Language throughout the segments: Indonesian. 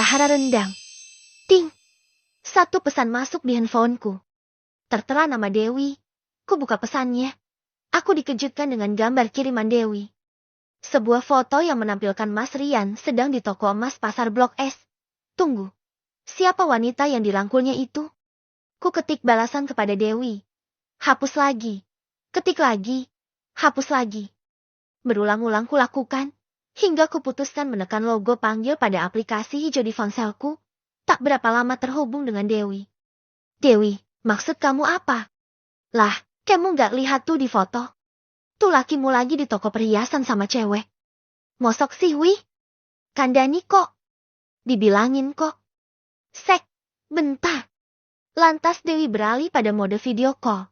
prahara rendang. Ting! Satu pesan masuk di handphoneku. Tertera nama Dewi. Ku buka pesannya. Aku dikejutkan dengan gambar kiriman Dewi. Sebuah foto yang menampilkan Mas Rian sedang di toko emas pasar Blok S. Tunggu. Siapa wanita yang dirangkulnya itu? Ku ketik balasan kepada Dewi. Hapus lagi. Ketik lagi. Hapus lagi. Berulang-ulang ku lakukan. Hingga ku putuskan menekan logo panggil pada aplikasi hijau di ponselku. Tak berapa lama terhubung dengan Dewi. Dewi, maksud kamu apa? Lah, kamu gak lihat tuh di foto? Tuh lakimu lagi di toko perhiasan sama cewek. Mosok sih, wih? Kandani kok. Dibilangin kok. Sek, bentar. Lantas Dewi beralih pada mode video call.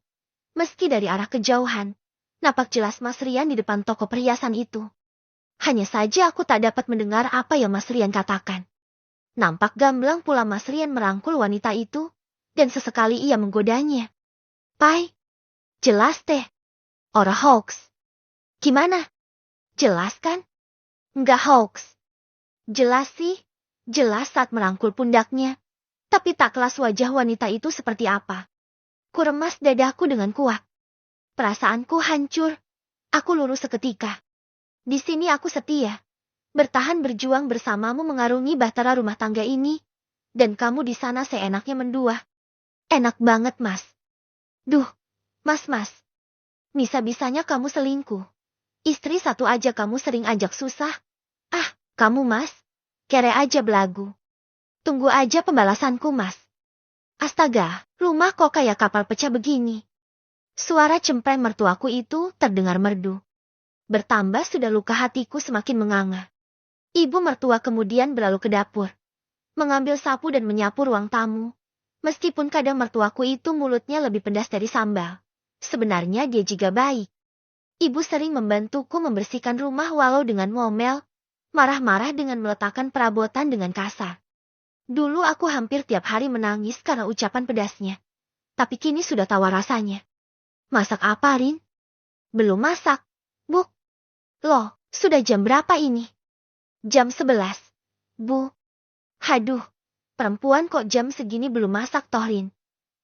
Meski dari arah kejauhan, nampak jelas Mas Rian di depan toko perhiasan itu. Hanya saja aku tak dapat mendengar apa yang Mas Rian katakan. Nampak gamblang pula Mas Rian merangkul wanita itu, dan sesekali ia menggodanya. Pai, jelas teh. Ora hoax. Gimana? Jelas kan? Enggak hoax. Jelas sih, jelas saat merangkul pundaknya. Tapi tak kelas wajah wanita itu seperti apa. Ku remas dadaku dengan kuat. Perasaanku hancur. Aku lurus seketika. Di sini aku setia. Bertahan berjuang bersamamu mengarungi bahtera rumah tangga ini. Dan kamu di sana seenaknya mendua. Enak banget, Mas. Duh, Mas. Bisa-bisanya kamu selingkuh. Istri satu aja kamu sering ajak susah. Ah, kamu Mas. Kere aja belagu. Tunggu aja pembalasanku, Mas. Astaga, rumah kok kayak kapal pecah begini. Suara cempreng mertuaku itu terdengar merdu. Bertambah sudah luka hatiku semakin menganga. Ibu mertua kemudian berlalu ke dapur. Mengambil sapu dan menyapu ruang tamu. Meskipun kadang mertuaku itu mulutnya lebih pedas dari sambal. Sebenarnya dia juga baik. Ibu sering membantuku membersihkan rumah walau dengan ngomel. Marah-marah dengan meletakkan perabotan dengan kasar. Dulu aku hampir tiap hari menangis karena ucapan pedasnya. Tapi kini sudah tahu rasanya. Masak apa, Rin? Belum masak. Bu. Loh, sudah jam berapa ini? Jam 11. Bu. Haduh, perempuan kok jam segini belum masak toh, Rin?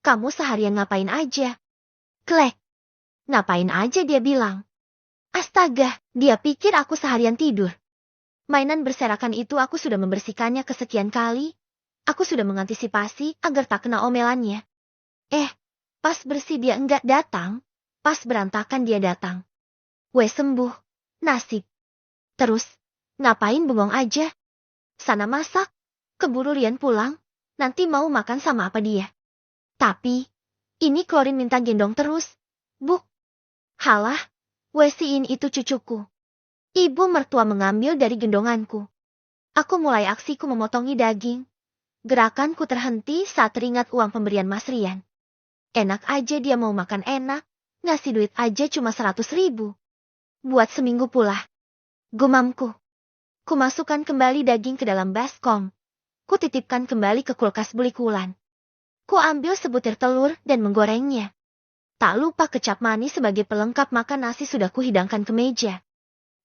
Kamu seharian ngapain aja? Klek. Ngapain aja dia bilang. Astaga, dia pikir aku seharian tidur. Mainan berserakan itu aku sudah membersihkannya kesekian kali. Aku sudah mengantisipasi agar tak kena omelannya. Pas bersih dia enggak datang. Pas berantakan dia datang. Sembuh. Nasib. Terus, ngapain bengong aja? Sana masak. Keburu Rian pulang. Nanti mau makan sama apa dia? Tapi, ini Klorin minta gendong terus. Buk. Halah, Wesiin itu cucuku. Ibu mertua mengambil dari gendonganku. Aku mulai aksiku memotongi daging. Gerakanku terhenti saat teringat uang pemberian Mas Rian. Enak aja dia mau makan enak. Ngasih duit aja cuma 100.000. Buat seminggu pula. Gumamku. Ku masukkan kembali daging ke dalam baskom. Ku titipkan kembali ke kulkas bulikulan. Ku ambil sebutir telur dan menggorengnya. Tak lupa kecap manis sebagai pelengkap makan nasi sudah kuhidangkan ke meja.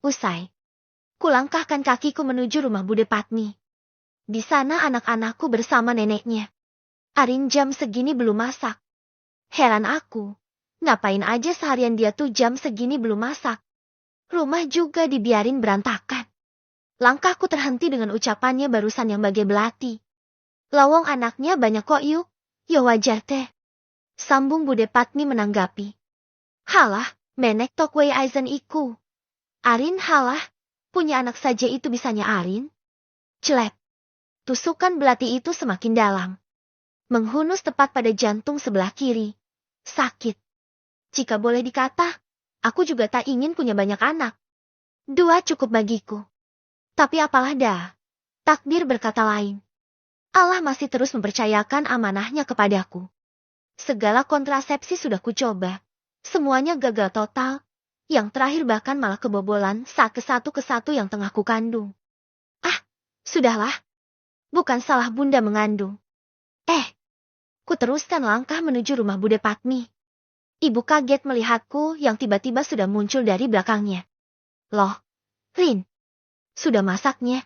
Usai. Ku langkahkan kakiku menuju rumah Bude Patmi. Di sana anak-anakku bersama neneknya. Arin jam segini belum masak. Heran aku. Ngapain aja seharian dia tuh jam segini belum masak. Rumah juga dibiarin berantakan. Langkahku terhenti dengan ucapannya barusan yang bagai belati. Lawong anaknya banyak kok yuk. Ya wajar teh. Sambung Bude Patmi menanggapi. Halah, menek tokwei aizen iku. Arin halah, punya anak saja itu bisanya Arin. Celep. Tusukan belati itu semakin dalam. Menghunus tepat pada jantung sebelah kiri. Sakit. Jika boleh dikata, aku juga tak ingin punya banyak anak. 2 cukup bagiku. Tapi apalah dah. Takdir berkata lain. Allah masih terus mempercayakan amanahnya kepadaku. Segala kontrasepsi sudah kucoba. Semuanya gagal total. Yang terakhir bahkan malah kebobolan saat kesatu yang tengah kukandung. Ah, sudahlah. Bukan salah bunda mengandung. Ku teruskan langkah menuju rumah Bude Patmi. Ibu kaget melihatku yang tiba-tiba sudah muncul dari belakangnya. Loh, Rin, sudah masaknya?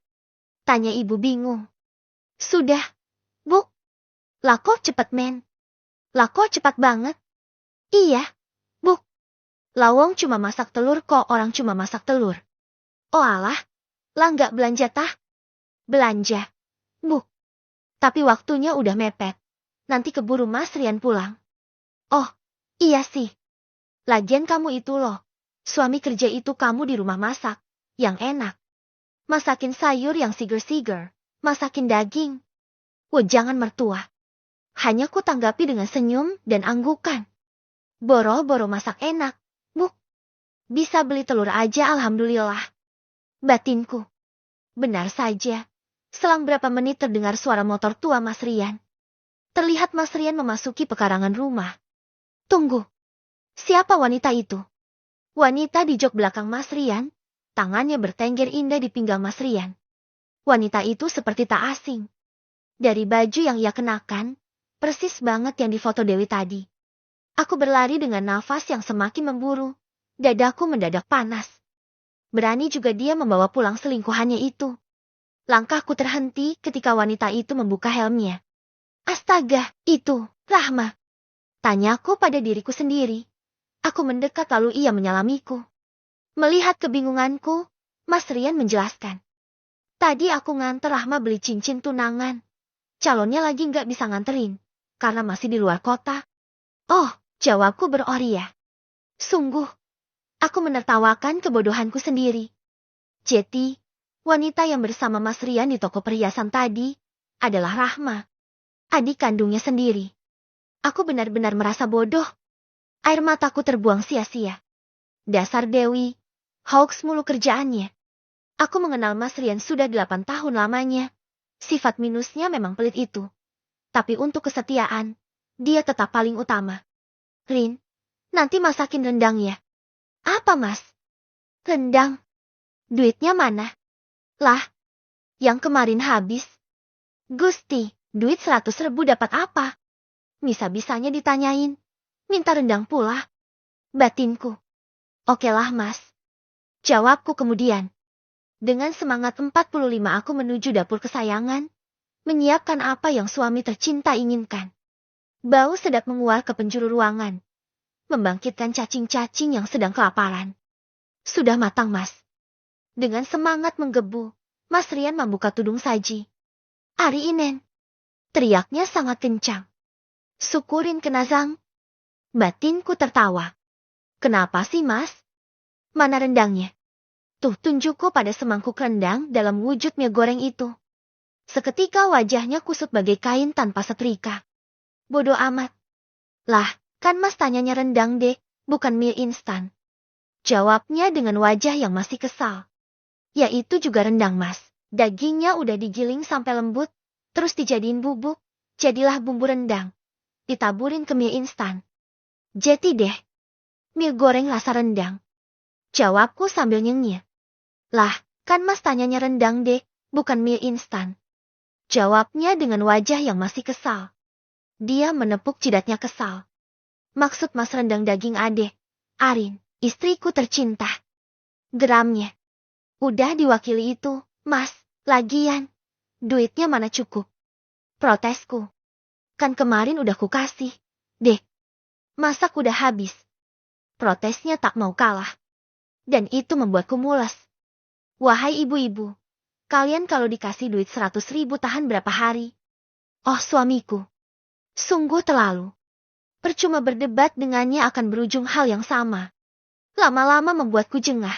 Tanya ibu bingung. Sudah, Bu. Lah kok cepet men? Lah kok cepat banget? Iya, Bu. Lawong cuma masak telur kok orang cuma masak telur. Oh alah, lah nggak belanja tah? Belanja, Bu. Tapi waktunya udah mepet. Nanti keburu Mas Rian pulang. Oh, iya sih. Lagian kamu itu loh. Suami kerja itu kamu di rumah masak. Yang enak. Masakin sayur yang seger-seger. Masakin daging. Wah jangan mertua. Hanya ku tanggapi dengan senyum dan anggukan. Boro-boro masak enak, Bu. Bisa beli telur aja alhamdulillah. Batinku. Benar saja. Selang berapa menit terdengar suara motor tua Mas Rian. Terlihat Mas Rian memasuki pekarangan rumah. Tunggu. Siapa wanita itu? Wanita di jok belakang Mas Rian. Tangannya bertengger indah di pinggang Mas Rian. Wanita itu seperti tak asing. Dari baju yang ia kenakan, persis banget yang di foto Dewi tadi. Aku berlari dengan nafas yang semakin memburu. Dadaku mendadak panas. Berani juga dia membawa pulang selingkuhannya itu. Langkahku terhenti ketika wanita itu membuka helmnya. Astaga, itu, Rahma. Tanyaku pada diriku sendiri. Aku mendekat lalu ia menyalamiku. Melihat kebingunganku, Mas Rian menjelaskan. Tadi aku nganter Rahma beli cincin tunangan. Calonnya lagi nggak bisa nganterin, karena masih di luar kota. Oh, jawabku beroria. Sungguh, aku menertawakan kebodohanku sendiri. Jeti, wanita yang bersama Mas Rian di toko perhiasan tadi, adalah Rahma. Adik kandungnya sendiri. Aku benar-benar merasa bodoh. Air mataku terbuang sia-sia. Dasar Dewi, hoax mulu kerjaannya. Aku mengenal Mas Rian sudah 8 tahun lamanya. Sifat minusnya memang pelit itu. Tapi untuk kesetiaan, dia tetap paling utama. Rin, nanti masakin rendang ya. Apa Mas? Rendang? Duitnya mana? Lah, yang kemarin habis. Gusti, duit 100.000 dapat apa? Bisa-bisanya ditanyain. Minta rendang pula. Batinku. Okelah Mas. Jawabku kemudian. Dengan semangat 45 aku menuju dapur kesayangan. Menyiapkan apa yang suami tercinta inginkan. Bau sedap menguar ke penjuru ruangan. Membangkitkan cacing-cacing yang sedang kelaparan. Sudah matang Mas. Dengan semangat menggebu, Mas Rian membuka tudung saji. Ari Inen. Teriaknya sangat kencang. Syukurin kenazang. Batinku tertawa. Kenapa sih Mas? Mana rendangnya? Tuh tunjukku pada semangkuk rendang dalam wujud mie goreng itu. Seketika wajahnya kusut bagai kain tanpa setrika. Bodoh amat. Lah, kan Mas tanyanya rendang deh, bukan mie instan. Jawabnya dengan wajah yang masih kesal. Ya itu juga rendang Mas. Dagingnya udah digiling sampai lembut, terus dijadiin bubuk, jadilah bumbu rendang. Ditaburin ke mie instan. Jeti deh. Mie goreng rasa rendang. Jawabku sambil nyengir. Lah, kan Mas tanyanya rendang deh, bukan mie instan. Jawabnya dengan wajah yang masih kesal. Dia menepuk jidatnya kesal. Maksud Mas rendang daging ade, Arin, istriku tercinta. Geramnya. Udah diwakili itu, Mas, lagian. Duitnya mana cukup? Protesku. Kan kemarin udah kukasih. Dek. Masak udah habis. Protesnya tak mau kalah. Dan itu membuatku mules. Wahai ibu-ibu. Kalian kalau dikasih duit 100.000 tahan berapa hari? Oh suamiku. Sungguh terlalu. Percuma berdebat dengannya akan berujung hal yang sama. Lama-lama membuatku jengah.